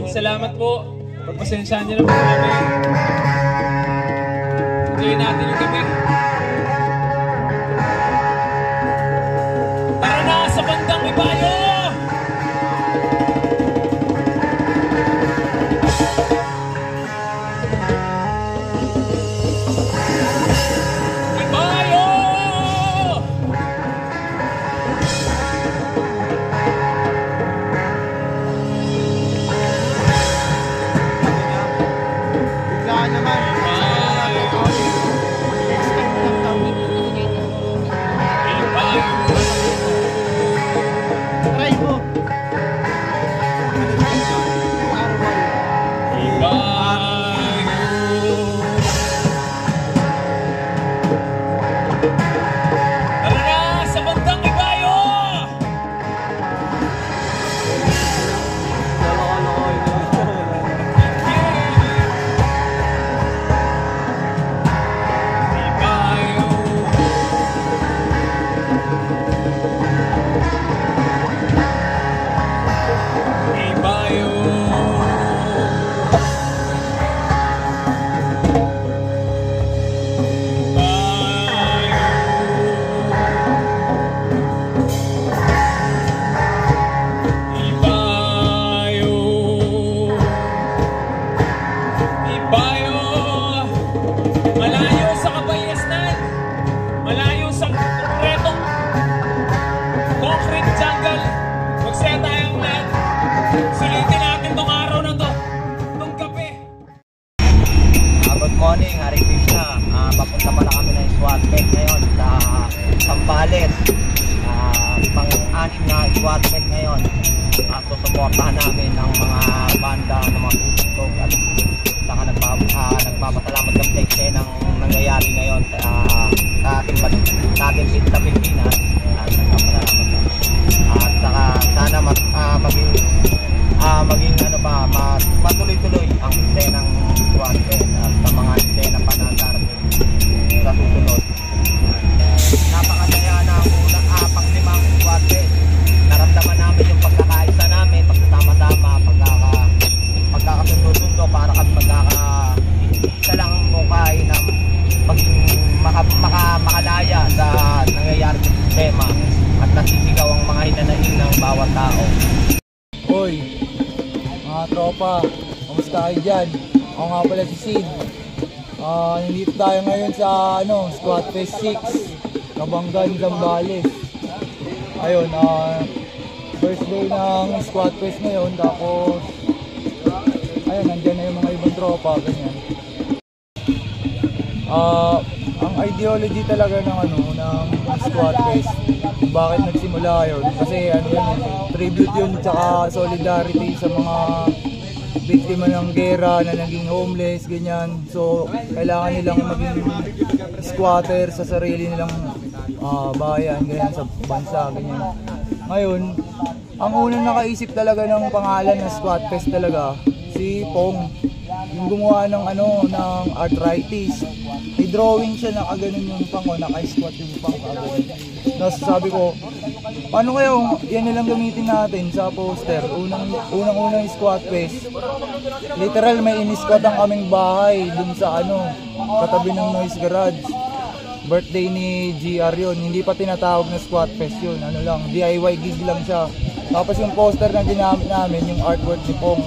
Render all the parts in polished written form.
salamat po. Pagpasensyahan niyo na po kami. Enjoy natin yung gabi. Tara na sa bandang Ibayo! Morning, Hari Krishna. Papunta pala kami ng SWAT Met ngayon sa Sambales. Pang-anim na SWAT Met ngayon. Susuportahan namin ang mga banda na mga tutugtog at saka nagpapasalamat kami sa eksenang nangyayari ngayon sa ating Pilipinas. Nagpapasalamat kami. At saka sana maging matuloy-tuloy ang eksenang SWAT Met at sa mga eksena pa na darating sa susunod. Napakasaya na ang pang-limang SWAT Met. Naramdaman namin yung pagkakaisa namin, pagkatama-tama, pagkakasundo-sundo para kami magkakaisa lang ang mukay na maging makalaya sa nangyayari sa sistema at nasisigaw ang mga hinanaing ng bawat tao. Hoy, mga tropa, kamusta kayo dyan? Ako nga pala si Sid. Nandito tayo ngayon sa Squad Fest 6, Kabanggan, Zambales. Ayun, first day ng Squad Fest ngayon, tapos ayun, nandyan na yung mga ibang tropa, ganyan. Ang ideology talaga ng Squad Fest, bakit nagsimula yun? Kasi tribute yun tsaka solidarity sa mga biktima ng gera na naging homeless, ganyan. So kailangan nilang maging squatter sa sarili nilang bayan, ganyan, sa bansa, ganyan. Ngayon, ang unang nakaisip talaga ng pangalan ng Squad Fest talaga si Pong, yung gumawa ng ng arthritis. May drawing siya na kaganon yung pang, naka-squat yung pang kaganon. Tapos sabi ko, paano kaya yan nilang gamitin natin sa poster? Unang Squad Fest. Literal may in-squat ang aming bahay dun sa katabi ng Noise Garage. Birthday ni GR yun, hindi pa tinatawag na Squad Fest yun, DIY gig lang siya. Tapos yung poster na ginamit namin, yung artwork ni Pong.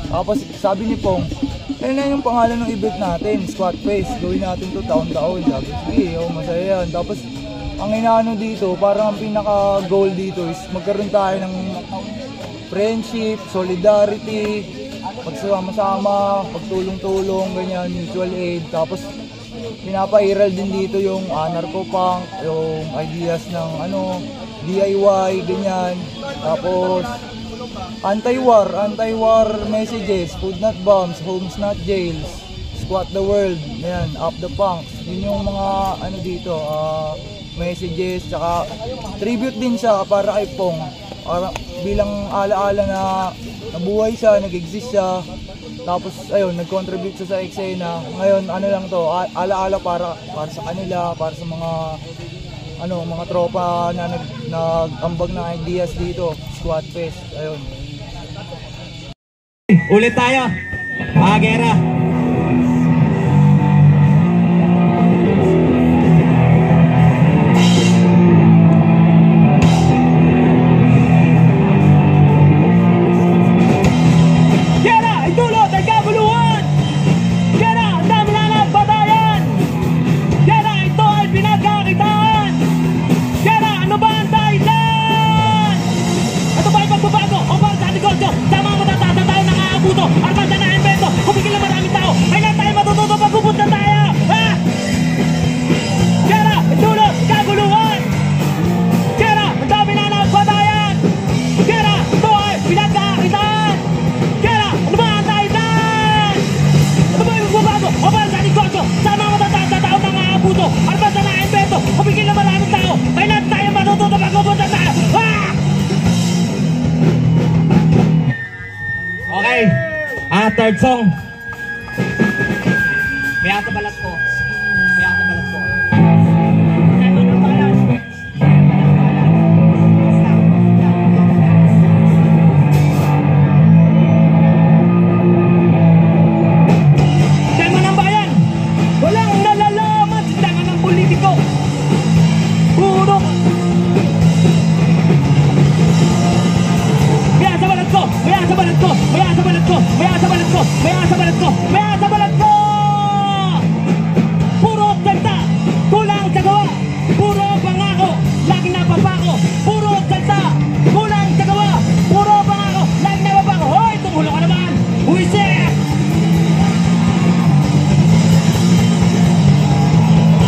Tapos sabi ni Pong, na yung pangalan ng event natin, Squad Fest, gawin natin to taon-taon. Sabi, sige, masaya yan. Tapos ang inaano dito, parang ang pinaka-goal dito is magkaroon tayo ng friendship, solidarity, pagsama-sama, pagtulong-tulong, ganyan, mutual aid. Tapos pinapairal din dito yung anarcho-punk, yung ideas ng DIY, ganyan. Tapos anti-war messages, food not bombs, homes not jails, squat the world, yan, up the punks. Yun yung mga dito, messages, tsaka tribute din siya para kay Pong, bilang alaala na nabuhay siya, nag-exist siya, tapos ayun, nag-contribute siya sa eksena. Ngayon lang to, alaala para sa kanila, para sa mga mga tropa na nag-ambag ng ideas dito, Squad Fest, ayun. Ulit tayo. Gera. Gera, idulot ang kabuluhan. Gera, ang dami na nagbatayan. Gera, ito ay pinagkakitaan. Gera, ano ba ang dahilan? Ito ba ay pagbabago o para sa negosyo? Tama mo tatata tayo nakakabuto. Armada na invento, kumigil na maraming tao. Ay na tayo matututo pag-ubot na tayo. Gera, idulot, kaguluhan. Gera, ang dami na nagbatayan. Gera, ito ay pinagkakitaan. Gera, ano ba ang dahilan? Ito ba ay pagbabago o para sa negosyo? Tama mo tatata tayo nakakabuto. Armada na invento, kumigil na maraming tao. Ay na tayo matututo pag-ubot na tayo. Okay, third song. May ata balat ko. May ata balat ko. Tema ng bayan. Walang nalalaman sa tangan ng politiko. Puro. May asa balat ko. May asa balat ko. May asa balat ko. May asa balat ko. May asa balat ko. May asa balat ko. Puro salita, kulang sa gawa. Puro pangako, laging napapako. Puro salita, kulang sa gawa. Puro pangako, laging napapako. Hoy, tumulo ka naman. Buisit!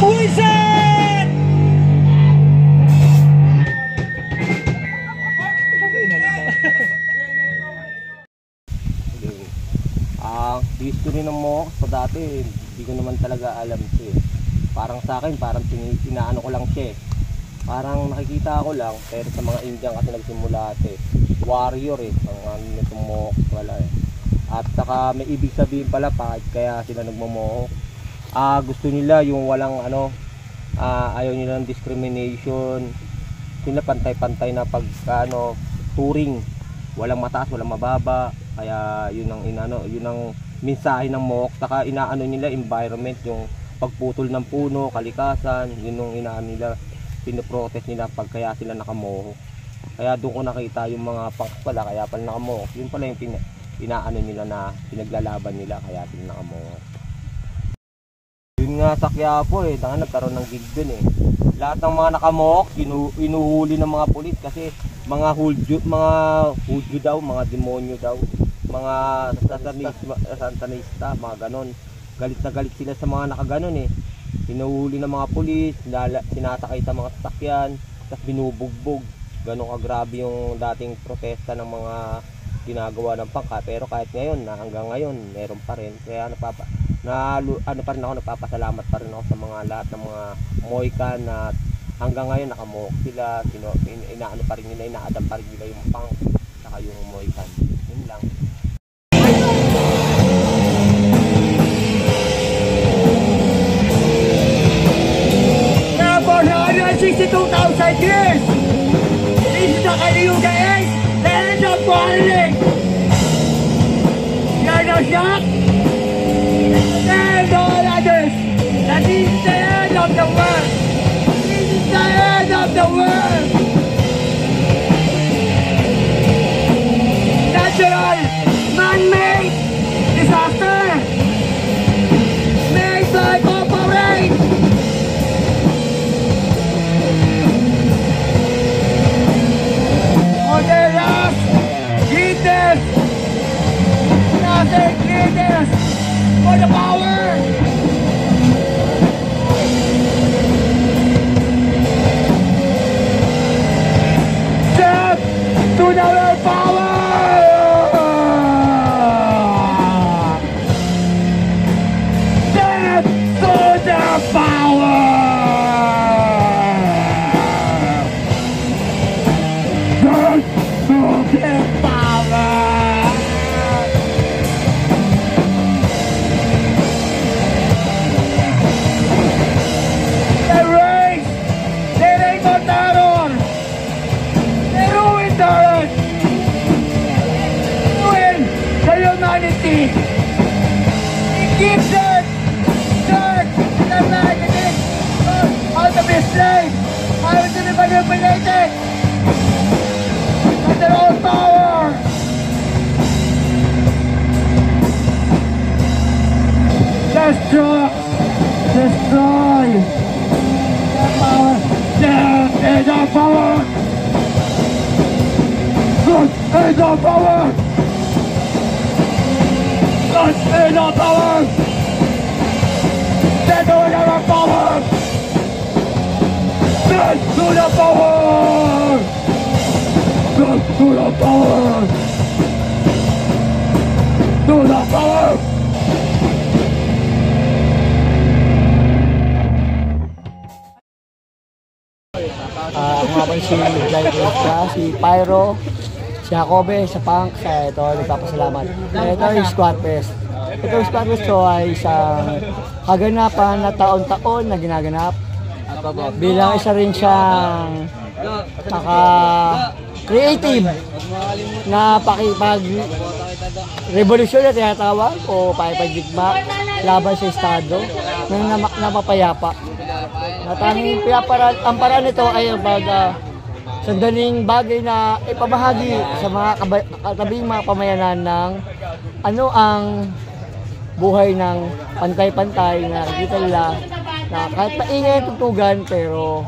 Buisit! History ng Mohawk pa dati, hindi ko naman talaga alam siya. Parang sa akin, parang inaano ko lang siya. Parang nakikita ko lang, pero sa mga Indian kasi nagsimula ate. Warrior ang ano nitong Mohawk wala At saka may ibig sabihin pala bakit kaya sila nagmo-Mohawk. Gusto nila yung walang ano, ayaw nila ng discrimination. Sila pantay-pantay na pag touring. Walang mataas, walang mababa. Kaya yun ang inano, yun ang mensahe ng Mohawk. Saka inaano nila environment, yung pagputol ng puno, kalikasan, yun yung inaano nila, pinoprotest nila pag kaya sila naka-Mohawk. Kaya doon ko nakita yung mga punks pala, kaya pala naka-Mohawk. Yun pala yung inaano nila na pinaglalaban nila, kaya sila naka-Mohawk. Yun nga sa Quiapo nagkaroon ng gig dun Lahat ng mga naka-Mohawk, inuhuli ng mga pulis kasi mga hudyo daw, mga demonyo daw, mga satanista, mga ganon. Galit na galit sila sa mga nakaganon Hinuhuli ng mga pulis, sinasakay sa mga sasakyan, tapos binubugbog. Ganon kagrabe yung dating protesta ng mga ginagawa ng pangka. Pero kahit ngayon, hanggang ngayon, meron pa rin. Kaya pa rin ako, nagpapasalamat pa rin ako sa mga lahat ng mga Mohican na hanggang ngayon naka-Mohawk sila, inaano pa rin nila, ina-adapt pa rin nila yung punk saka yung Mohican. Yun lang. For 162,000 years, this is the Kaliuga Age, the end of quarreling. You're no shock? Tell all others that this is the end of the world. This is the end of the world. Natural, man-made disaster made by corporate. Modernas, greatness, nothing greatness for the power. Kaya to be manipulated! At their own power! Destroy! Destroy! Their power! Death is our power! God is our power! God is our power! Death is our power! Death to the power! Death to the power! To the power! Ako nga po si Jairoska, si Pyro, si Jacobe, sa Punk, sa ito, nagpapasalamat. Ito yung Squad Fest. Ito yung Squad Fest ko ay isang kaganapan na taon-taon na ginaganap. Bilang isa rin siyang creative na pakipag-revolusyon na tinatawag o pakipagdigma laban sa estado na napapayapa. At ang paraan nito ay ang sandaling bagay na ipamahagi sa mga katabing mga pamayanan ng ano ang buhay ng pantay-pantay na nakikita nila na kahit paingay ang tutugan pero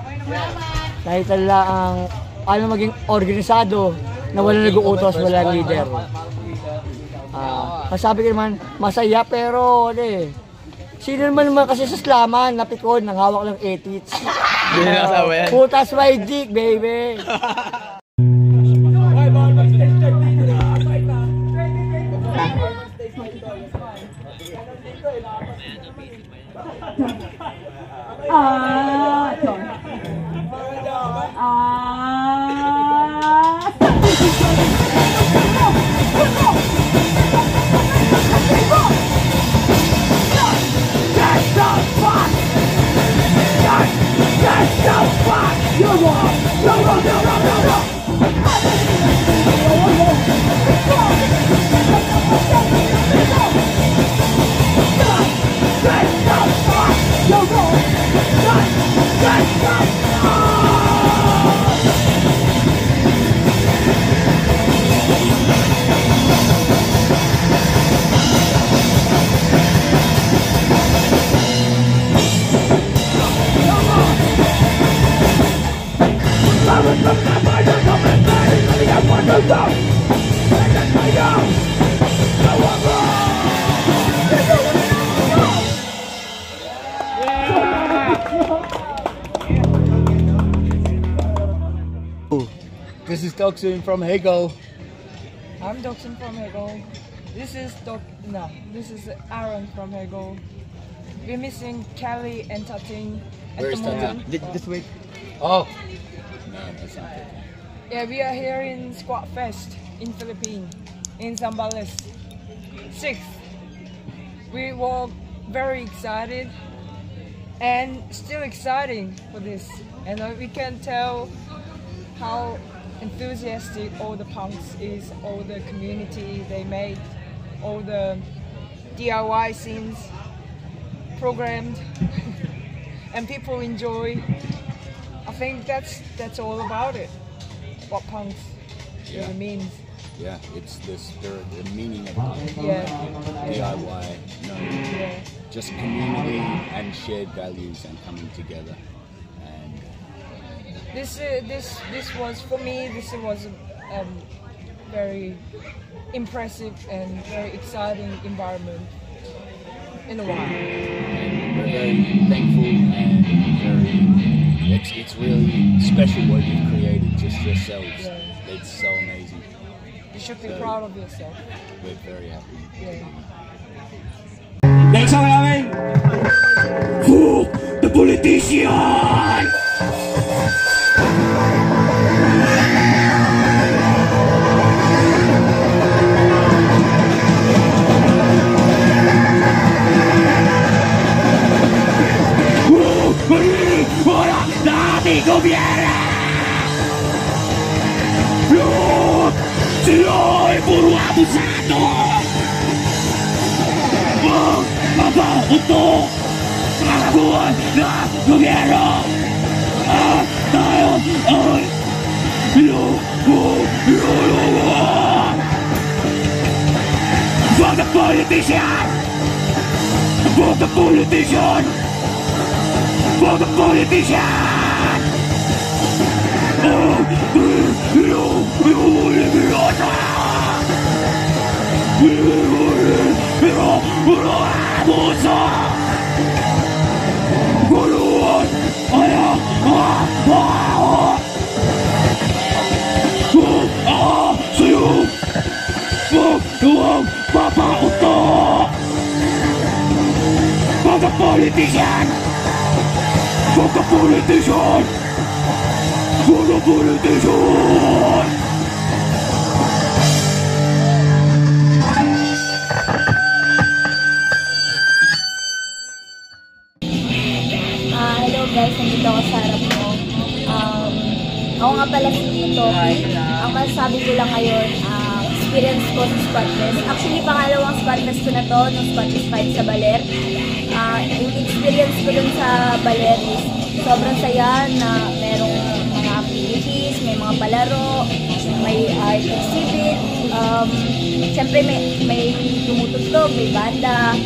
nakita nila ang ano maging organisado na walang nag-uutos, walang leader. Masabi ko naman, masaya pero sino naman kasi sa slaman, napikon, nang hawak ng etits. Putas my dick, baby! This is Doksun from Hego. I'm Doksun from Hego. This is Aaron from Hego. We're missing Kelly and Tating at the moment. This week. Oh. Yeah, we are here in Squad Fest in Philippines, in Zambales. 6th. We were very excited and still exciting for this. And we can tell how enthusiastic all the punks is, all the community they made, all the DIY scenes programmed and people enjoy. I think that's all about it, what punks really means. Yeah, it's the spirit, the meaning of punk. Yeah. DIY, just community and shared values and coming together. This was, for me, this was a very impressive and very exciting environment in a while. And we're very thankful and it's really special what you've created, just yourselves. Yeah. It's so amazing. You should be proud of yourself. We're very happy. Yeah. Next song namin, Fool the Politician! Wala na ating gobyerno! Sila'y puro abusado! Magpapaunto! Kakakuhan na gobyerno! Dahil Fuck the politician! Fuck the politician! Fuck the politician! Fuck the politician! Fuck the politician! Fuck the politician! Hello guys, nandito ako sa harap mo. Ako nga pala si Toki. Ang masasabi ko lang ngayon, experience ko sa Squad Fest. Actually, pangalawang Squad Fest ko na to, nung Squad Fest 5 sa Baler. Yung experience ko dun sa Baler is sobrang saya na merong mga activities, may mga palaro, may art exhibit. Siyempre may tumutugtog, may banda.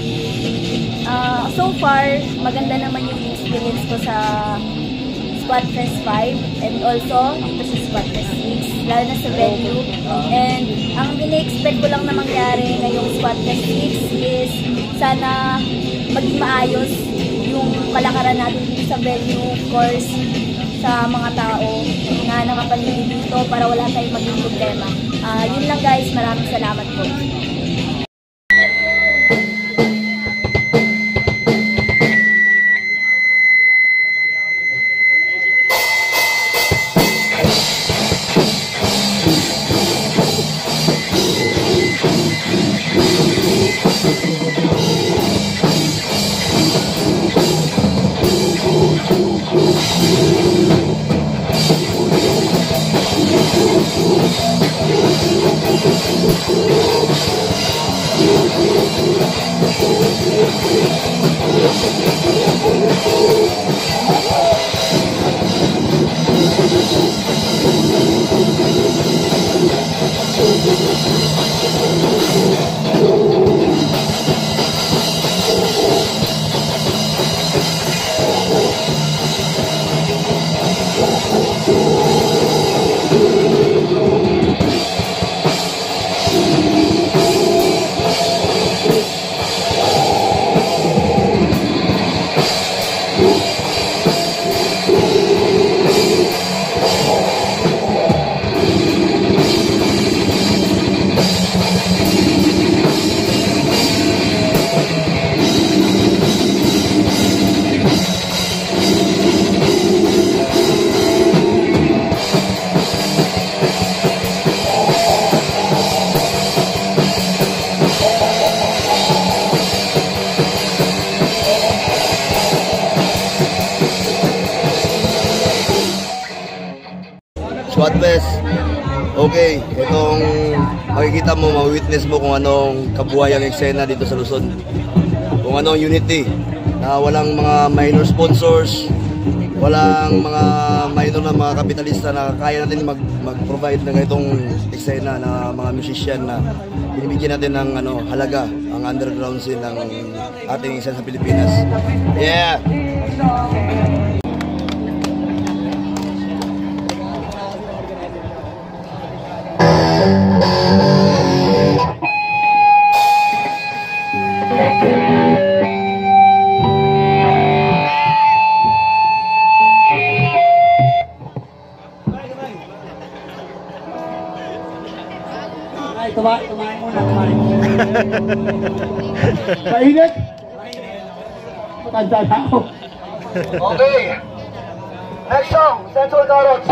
So far, maganda naman yung experience ko sa Squad Fest 5 and also dito sa Squad Fest 6, lalo na sa venue. And ang ini-expect ko lang na mangyari ngayong Squad Fest 6 is sana maging maayos yung kalakaran natin dito sa venue, of course, sa mga tao na nakapaligid dito para wala tayong maging problema. Yun lang guys, maraming salamat po. Squad Fest. Okay, itong makikita mo, ma-witness mo kung anong kabuhayang eksena dito sa Luzon. Kung anong unity, na walang mga minor sponsors, walang mga minor na mga kapitalista na kaya natin mag-provide ng itong eksena na mga musician na binibigyan natin ng halaga ang underground scene ng ating eksena sa Pilipinas. Yeah! Tumain muna, tumain. Mainit? Matanda na ako. Okay. Next song, Central Carrots.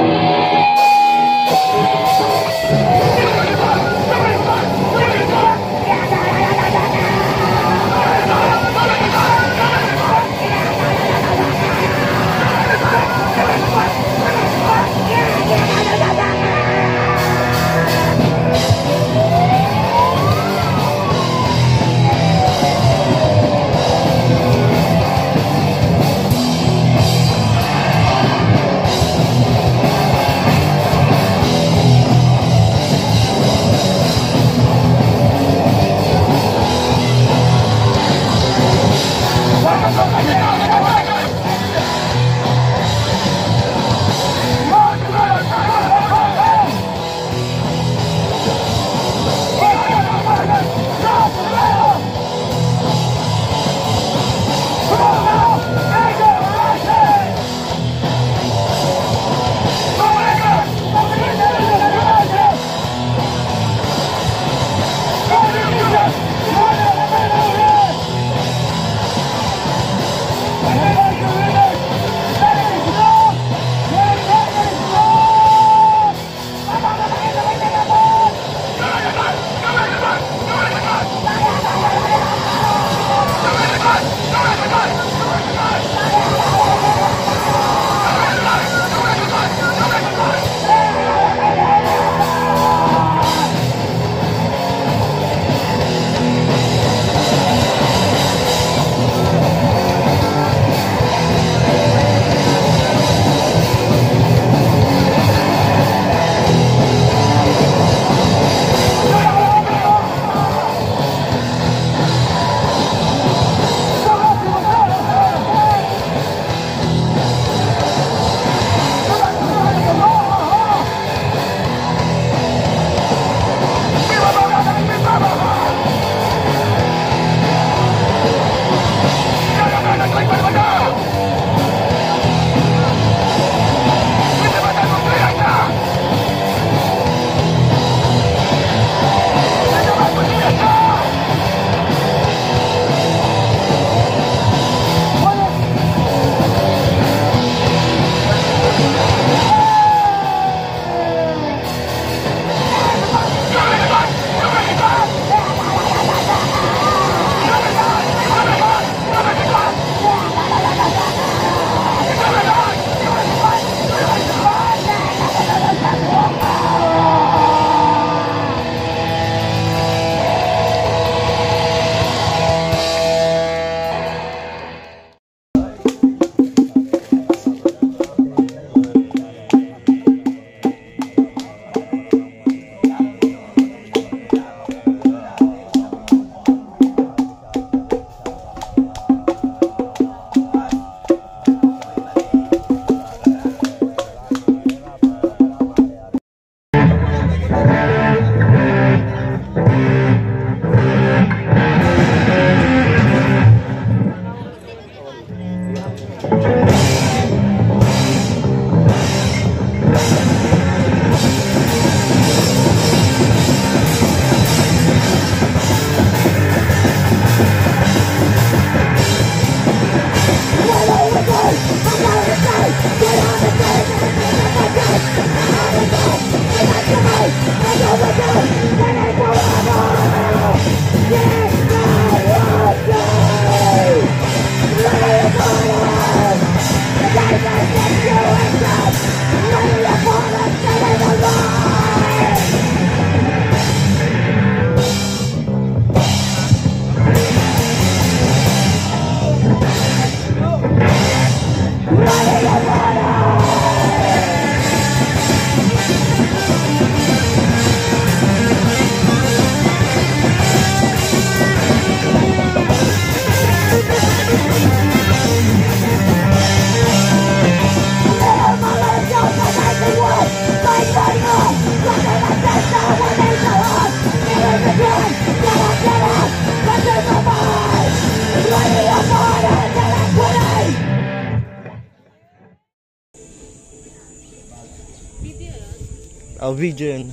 Video yun.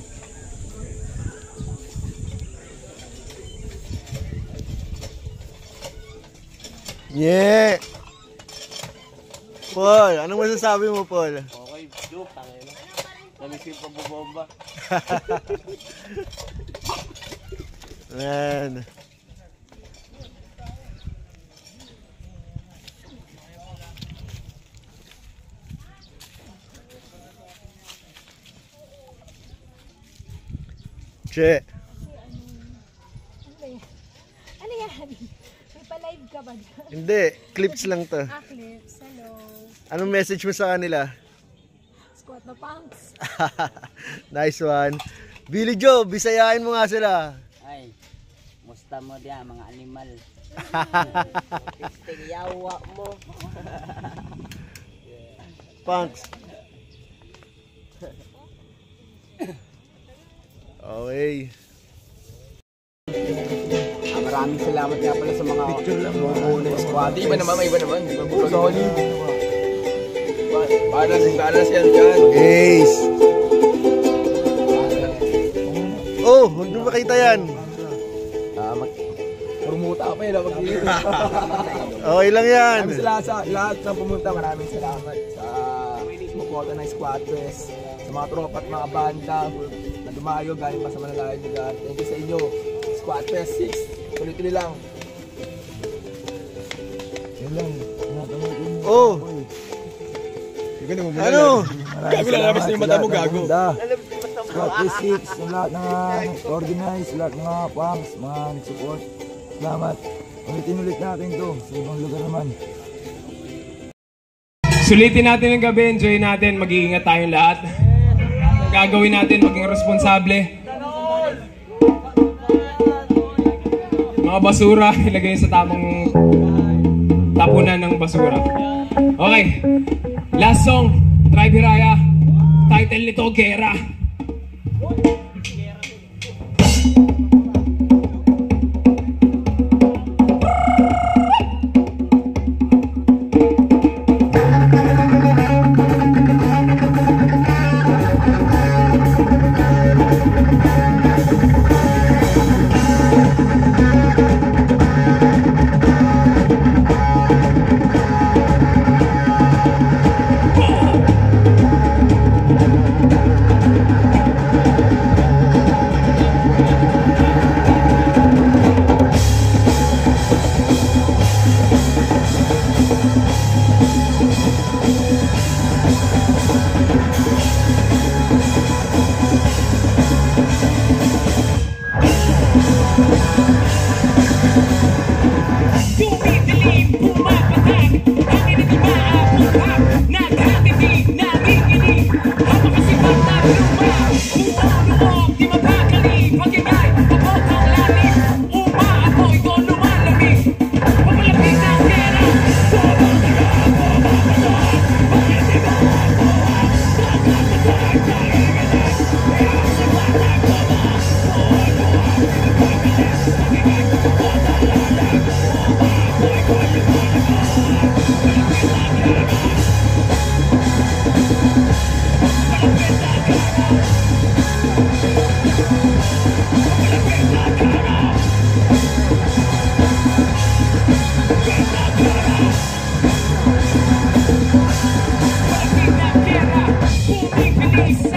Yeah! Paul, anong masasabi mo, Paul? Okay, joke, tangina. Namiss yung pambobomba. Man. Che. Ano yan? May pa-live ka ba? Hindi, clips lang to. Clips. Hello. Anong message mo sa kanila? Squat na punks. Nice one. Billy Joe, bisayain mo nga sila. Ay, musta mo dia mga animal. Pisting yawa mo. Punks. Okay. Maraming salamat nga pala sa mga mga squad. Iba naman. Solid. Balas yan dyan. Ace. Oh, huwag nyo makita yan. Purmuta pa yun. Okay lang yan. Sa lahat ng pumunta, maraming salamat sa sumuporta ng Squad Fest, sa mga tropa at mga banda na dumayo galing pa sa Manalayan lugar. Thank you sa inyo. Squad Fest 6. Tuloy-tuloy lang. Yan lang. Oh. Ano? Gago lang labas na yung mata mo, gago. Squad Fest 6, sa lahat ng organize, sa lahat ng mga punks, mga nag-support. Salamat. Ulitin natin to sa ibang lugar naman. Sulitin natin ang gabi, enjoy natin, mag-iingat tayong lahat. Gagawin natin, maging responsable. Mga basura, ilagay sa tamang tapunan ng basura. Okay, last song, Tribe Hiraya. Title nito, Gera. Yes!